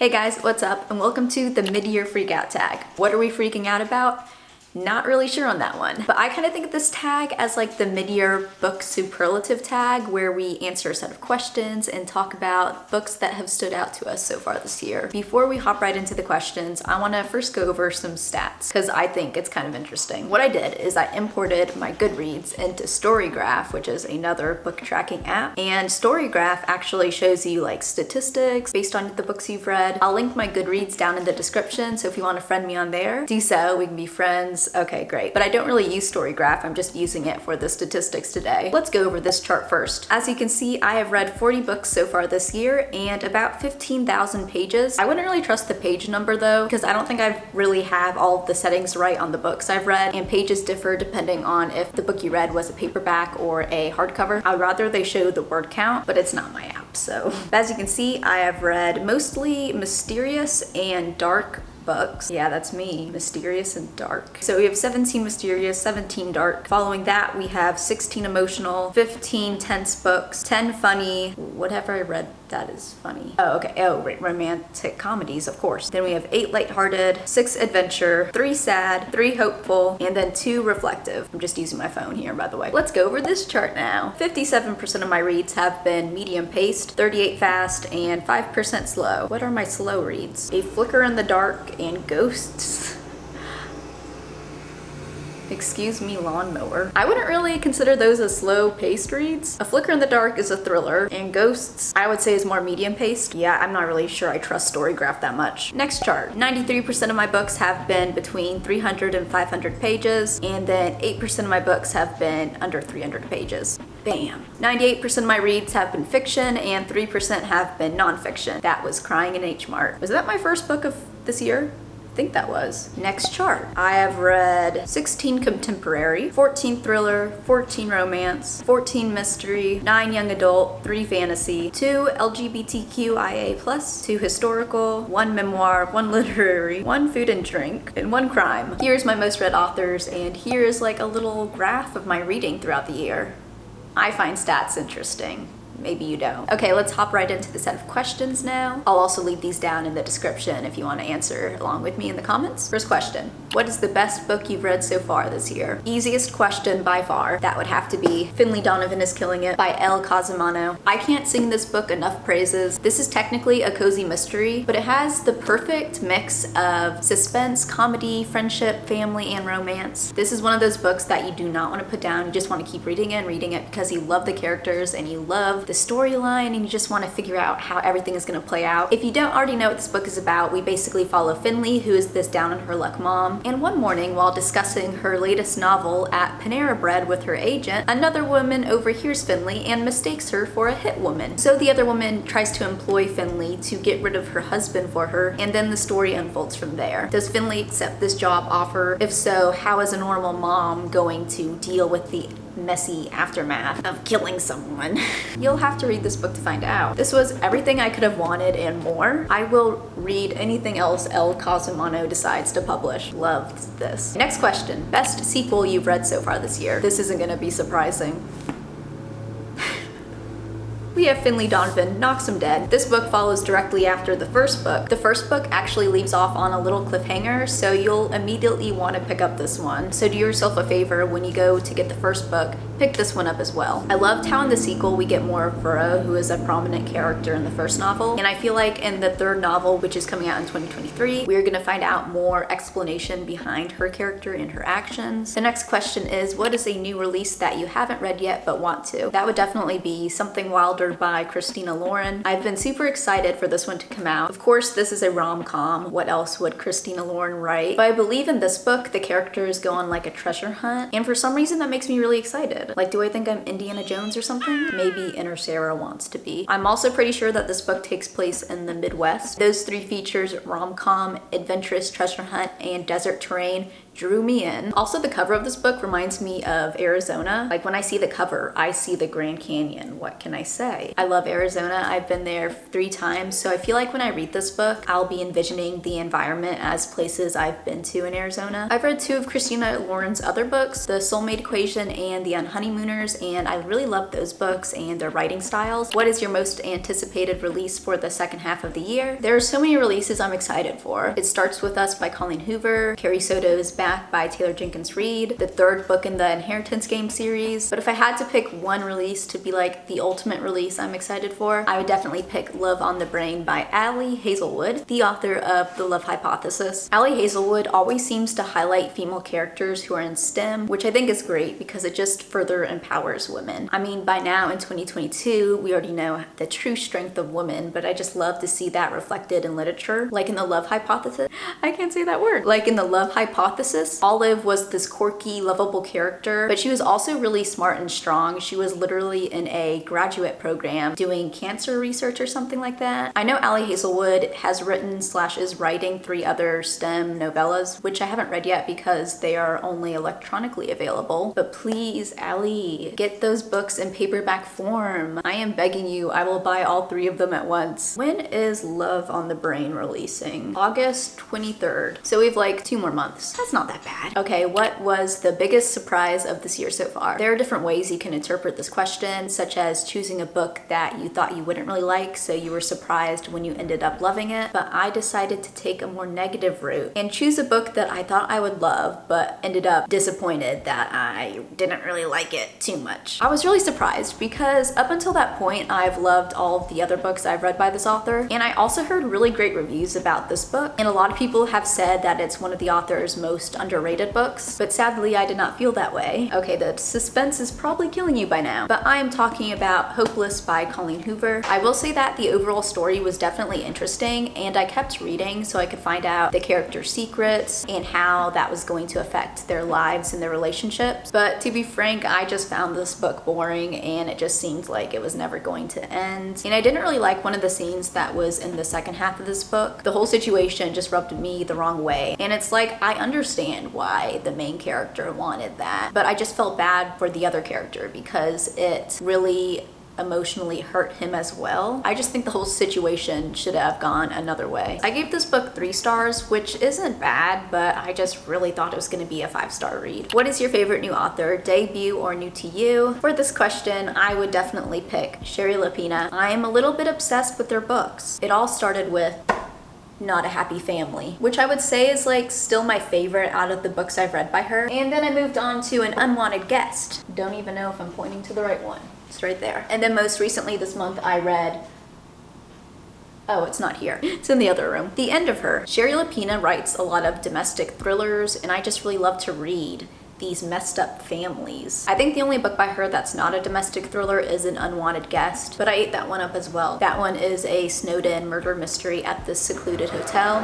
Hey guys, what's up? And welcome to the mid-year freakout tag. What are we freaking out about? Not really sure on that one, but I kind of think of this tag as like the mid-year book superlative tag, where we answer a set of questions and talk about books that have stood out to us so far this year. Before we hop right into the questions, I want to first go over some stats because I think it's kind of interesting. What I did is I imported my Goodreads into Storygraph, which is another book tracking app, and Storygraph actually shows you like statistics based on the books you've read. I'll link my Goodreads down in the description, so if you want to friend me on there, do so. We can be friends. Okay, great. But I don't really use Storygraph. I'm just using it for the statistics today. Let's go over this chart first. As you can see, I have read 40 books so far this year and about 15,000 pages. I wouldn't really trust the page number though, because I don't think I really have all of the settings right on the books I've read, and pages differ depending on if the book you read was a paperback or a hardcover. I'd rather they show the word count, but it's not my app. So as you can see, I have read mostly mysterious and dark books. Yeah, that's me. Mysterious and dark. So we have 17 mysterious, 17 dark. Following that, we have 16 emotional, 15 tense books, 10 funny. Whatever I read that is funny. Oh, okay. Oh, right. Romantic comedies, of course. Then we have 8 lighthearted, 6 adventure, 3 sad, 3 hopeful, and then 2 reflective. I'm just using my phone here, by the way. Let's go over this chart now. 57% of my reads have been medium paced, 38 fast, and 5% slow. What are my slow reads? A Flicker in the Dark and Ghosts. Excuse me, Lawnmower. I wouldn't really consider those as slow-paced reads. A Flicker in the Dark is a thriller, and Ghosts, I would say, is more medium-paced. Yeah, I'm not really sure I trust Storygraph that much. Next chart. 93% of my books have been between 300 and 500 pages, and then 8% of my books have been under 300 pages. Bam. 98% of my reads have been fiction, and 3% have been nonfiction. That was Crying in H Mart. Was that my first book of this year? I think that was. Next chart. I have read 16 contemporary, 14 thriller, 14 romance, 14 mystery, 9 young adult, 3 fantasy, 2 LGBTQIA+, 2 historical, 1 memoir, 1 literary, 1 food and drink, and 1 crime. Here's my most read authors, and here's like a little graph of my reading throughout the year. I find stats interesting. Maybe you don't. Okay, let's hop right into the set of questions now. I'll also leave these down in the description if you want to answer along with me in the comments. First question. What is the best book you've read so far this year? Easiest question by far. That would have to be Finley Donovan is Killing It by Elle Cosimano. I can't sing this book enough praises. This is technically a cozy mystery, but it has the perfect mix of suspense, comedy, friendship, family, and romance. This is one of those books that you do not want to put down. You just want to keep reading it and reading it because you love the characters and you love the storyline and you just want to figure out how everything is going to play out. If you don't already know what this book is about, we basically follow Finley, who is this down on her luck mom, and one morning while discussing her latest novel at Panera Bread with her agent, another woman overhears Finley and mistakes her for a hit woman. So the other woman tries to employ Finley to get rid of her husband for her, and then the story unfolds from there. Does Finley accept this job offer? If so, how is a normal mom going to deal with the messy aftermath of killing someone? You'll have to read this book to find out. This was everything I could have wanted and more. I will read anything else Elle Cosimano decides to publish. Loved this. Next question. Best sequel you've read so far this year? This isn't gonna be surprising. We have Finley Donovan, Knocks 'Em Dead. This book follows directly after the first book. The first book actually leaves off on a little cliffhanger, so you'll immediately want to pick up this one. So do yourself a favor when you go to get the first book, pick this one up as well. I loved how in the sequel we get more of Vera, who is a prominent character in the first novel, and I feel like in the third novel, which is coming out in 2023, we're gonna find out more explanation behind her character and her actions. The next question is, what is a new release that you haven't read yet but want to? That would definitely be Something Wilder by Christina Lauren. I've been super excited for this one to come out. Of course, this is a rom-com. What else would Christina Lauren write? But I believe in this book, the characters go on like a treasure hunt, and for some reason that makes me really excited. Like, do I think I'm Indiana Jones or something? Maybe Inner Sarah wants to be. I'm also pretty sure that this book takes place in the Midwest. Those 3 features, rom-com, adventurous treasure hunt, and desert terrain, drew me in. Also, the cover of this book reminds me of Arizona. Like when I see the cover, I see the Grand Canyon. What can I say? I love Arizona. I've been there 3 times, so I feel like when I read this book, I'll be envisioning the environment as places I've been to in Arizona. I've read 2 of Christina Lauren's other books, The Soulmate Equation and The Unhoneymooners, and I really love those books and their writing styles. What is your most anticipated release for the second half of the year? There are so many releases I'm excited for. It Starts With Us by Colleen Hoover, Carrie Soto's Back by Taylor Jenkins Reid, the 3rd book in the Inheritance Game series. But if I had to pick one release to be like the ultimate release I'm excited for, I would definitely pick Love on the Brain by Ali Hazelwood, the author of The Love Hypothesis. Ali Hazelwood always seems to highlight female characters who are in STEM, which I think is great because it just further empowers women. I mean, by now in 2022, we already know the true strength of women, but I just love to see that reflected in literature. Like in The Love Hypothesis, I can't say that word. Like in The Love Hypothesis, Olive was this quirky, lovable character, but she was also really smart and strong. She was literally in a graduate program doing cancer research or something like that. I know Ali Hazelwood has written / is writing 3 other STEM novellas, which I haven't read yet because they are only electronically available. But please, Ali, get those books in paperback form. I am begging you, I will buy all 3 of them at once. When is Love on the Brain releasing? August 23rd. So we have like 2 more months. That's not that bad. Okay, what was the biggest surprise of this year so far? There are different ways you can interpret this question, such as choosing a book that you thought you wouldn't really like, so you were surprised when you ended up loving it. But I decided to take a more negative route and choose a book that I thought I would love, but ended up disappointed that I didn't really like it too much. I was really surprised because up until that point, I've loved all of the other books I've read by this author, and I also heard really great reviews about this book, and a lot of people have said that it's one of the author's most underrated books, but sadly I did not feel that way. Okay, the suspense is probably killing you by now, but I am talking about Hopeless by Colleen Hoover. I will say that the overall story was definitely interesting, and I kept reading so I could find out the characters' secrets and how that was going to affect their lives and their relationships. But to be frank, I just found this book boring, and it just seemed like it was never going to end. And I didn't really like one of the scenes that was in the second half of this book. The whole situation just rubbed me the wrong way, and it's like I understand why the main character wanted that, but I just felt bad for the other character because it really emotionally hurt him as well. I just think the whole situation should have gone another way. I gave this book 3 stars, which isn't bad, but I just really thought it was going to be a 5-star read. What is your favorite new author, debut or new to you? For this question, I would definitely pick Shari Lapena. I am a little bit obsessed with their books. It all started with Not a Happy Family, which I would say is like still my favorite out of the books I've read by her. And then I moved on to An Unwanted Guest. Don't even know if I'm pointing to the right one. It's right there. And then most recently this month I read, oh, it's not here. It's in the other room. The End of Her. Shari Lapena writes a lot of domestic thrillers, and I just really love to read these messed up families. I think the only book by her that's not a domestic thriller is An Unwanted Guest, but I ate that one up as well. That one is a snowed-in murder mystery at this secluded hotel.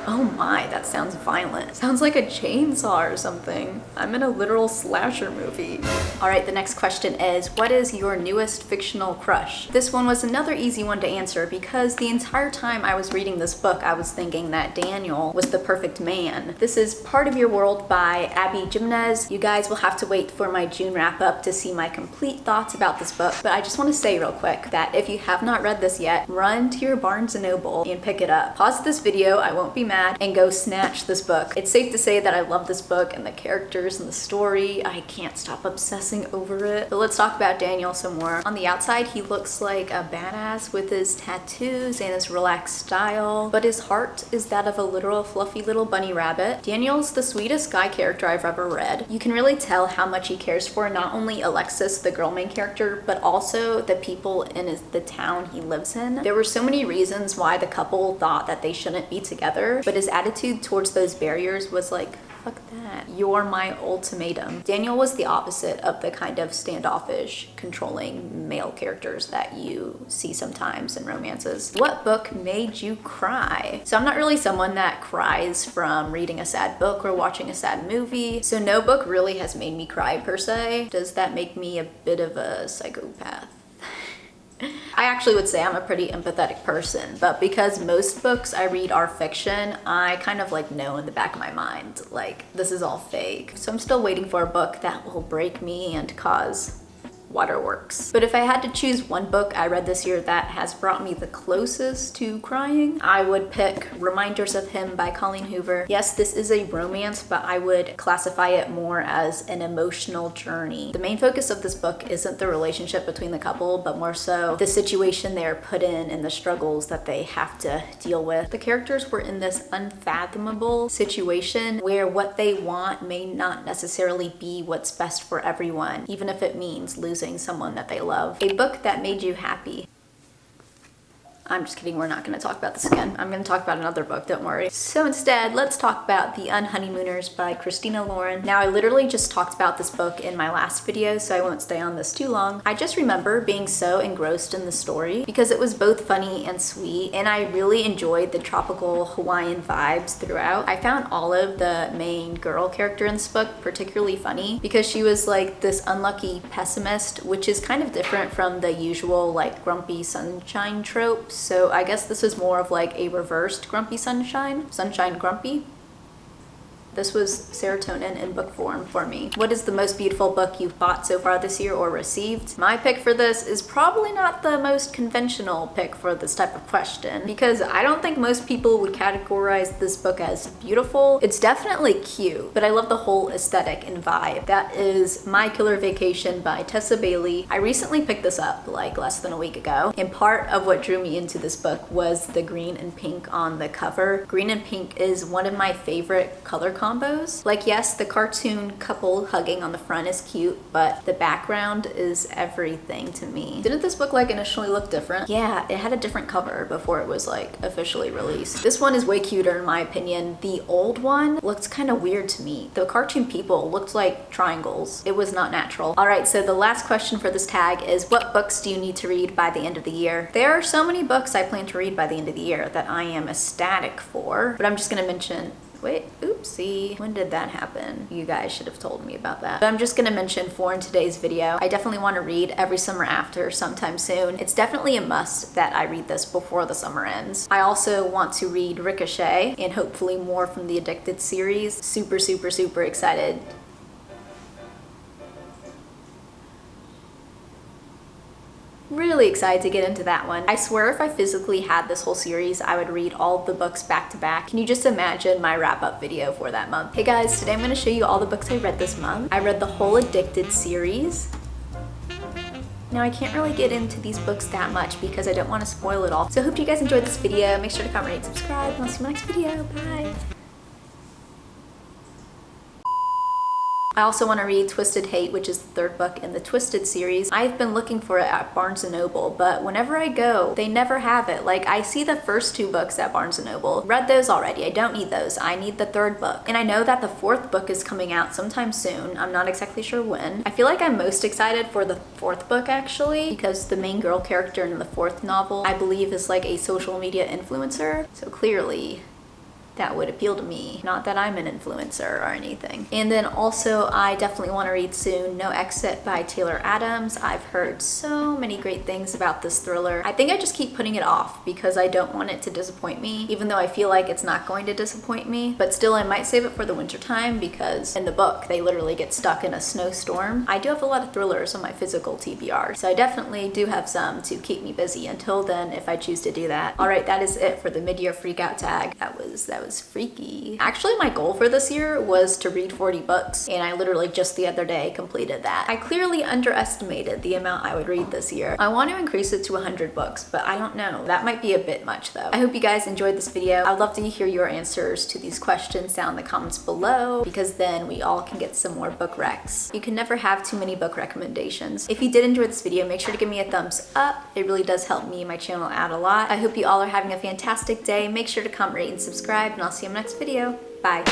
Oh my, that sounds violent. Sounds like a chainsaw or something. I'm in a literal slasher movie. All right, the next question is, what is your newest fictional crush? This one was another easy one to answer because the entire time I was reading this book, I was thinking that Daniel was the perfect man. This is Part of Your World by Abby Jimenez. You guys will have to wait for my June wrap up to see my complete thoughts about this book, but I just want to say real quick that if you have not read this yet, run to your Barnes & Noble and pick it up. Pause this video, I won't be mad, and go snatch this book. It's safe to say that I love this book and the characters and the story. I can't stop obsessing over it. But let's talk about Daniel some more. On the outside, he looks like a badass with his tattoos and his relaxed style, but his heart is that of a literal fluffy little bunny rabbit. Daniel's the sweetest guy character I've ever read. You can really tell how much he cares for not only Alexis, the girl main character, but also the people in the town he lives in. There were so many reasons why the couple thought that they shouldn't be together, but his attitude towards those barriers was like, fuck that. You're my ultimatum. Daniel was the opposite of the kind of standoffish, controlling male characters that you see sometimes in romances. What book made you cry? So I'm not really someone that cries from reading a sad book or watching a sad movie, so no book really has made me cry per se. Does that make me a bit of a psychopath? I actually would say I'm a pretty empathetic person, but because most books I read are fiction, I kind of like know in the back of my mind, like this is all fake. So I'm still waiting for a book that will break me and cause waterworks. But if I had to choose one book I read this year that has brought me the closest to crying, I would pick Reminders of Him by Colleen Hoover. Yes, this is a romance, but I would classify it more as an emotional journey. The main focus of this book isn't the relationship between the couple, but more so the situation they're put in and the struggles that they have to deal with. The characters were in this unfathomable situation where what they want may not necessarily be what's best for everyone, even if it means losing someone that they love. A book that made you happy. I'm just kidding, we're not gonna talk about this again. I'm gonna talk about another book, don't worry. So instead, let's talk about The Unhoneymooners by Christina Lauren. Now, I literally just talked about this book in my last video, so I won't stay on this too long. I just remember being so engrossed in the story because it was both funny and sweet, and I really enjoyed the tropical Hawaiian vibes throughout. I found Olive, the main girl character in this book, particularly funny because she was like this unlucky pessimist, which is kind of different from the usual like grumpy sunshine trope. So I guess this is more of like a reversed grumpy sunshine grumpy. This was serotonin in book form for me. What is the most beautiful book you've bought so far this year or received? My pick for this is probably not the most conventional pick for this type of question because I don't think most people would categorize this book as beautiful. It's definitely cute, but I love the whole aesthetic and vibe. That is My Killer Vacation by Tessa Bailey. I recently picked this up like less than a week ago, and part of what drew me into this book was the green and pink on the cover. Green and pink is one of my favorite color combos. Like, yes, the cartoon couple hugging on the front is cute, but the background is everything to me. Didn't this book like initially look different? Yeah, it had a different cover before it was like officially released. This one is way cuter in my opinion. The old one looks kind of weird to me. The cartoon people looked like triangles. It was not natural. All right, so the last question for this tag is, what books do you need to read by the end of the year? There are so many books I plan to read by the end of the year that I am ecstatic for, but I'm just gonna mention wait, oopsie. When did that happen? You guys should have told me about that. But I'm just gonna mention 4 in today's video. I definitely want to read Every Summer After sometime soon. It's definitely a must that I read this before the summer ends. I also want to read Ricochet and hopefully more from the Addicted series. Super, super, super excited. Really excited to get into that one. I swear if I physically had this whole series, I would read all of the books back to back. Can you just imagine my wrap-up video for that month? Hey guys, today I'm gonna show you all the books I read this month. I read the whole Addicted series. Now I can't really get into these books that much because I don't want to spoil it all. So I hope you guys enjoyed this video. Make sure to comment, rate, subscribe, and I'll see you in my next video. Bye. I also want to read Twisted Hate, which is the 3rd book in the Twisted series. I've been looking for it at Barnes & Noble, but whenever I go, they never have it. Like, I see the first 2 books at Barnes & Noble. Read those already. I don't need those. I need the 3rd book. And I know that the 4th book is coming out sometime soon. I'm not exactly sure when. I feel like I'm most excited for the 4th book, actually, because the main girl character in the 4th novel, I believe, is like a social media influencer. So clearly, that would appeal to me. Not that I'm an influencer or anything. And then also, I definitely want to read soon No Exit by Taylor Adams. I've heard so many great things about this thriller. I think I just keep putting it off because I don't want it to disappoint me, even though I feel like it's not going to disappoint me. But still, I might save it for the winter time because in the book, they literally get stuck in a snowstorm. I do have a lot of thrillers on my physical TBR, so I definitely do have some to keep me busy until then if I choose to do that. All right, that is it for the mid-year freakout tag. That was freaky. Actually, my goal for this year was to read 40 books, and I literally just the other day completed that. I clearly underestimated the amount I would read this year. I want to increase it to 100 books, but I don't know. That might be a bit much though. I hope you guys enjoyed this video. I'd love to hear your answers to these questions down in the comments below, because then we all can get some more book recs. You can never have too many book recommendations. If you did enjoy this video, make sure to give me a thumbs up. It really does help me and my channel out a lot. I hope you all are having a fantastic day. Make sure to comment, rate, and subscribe, and I'll see you in the next video. Bye.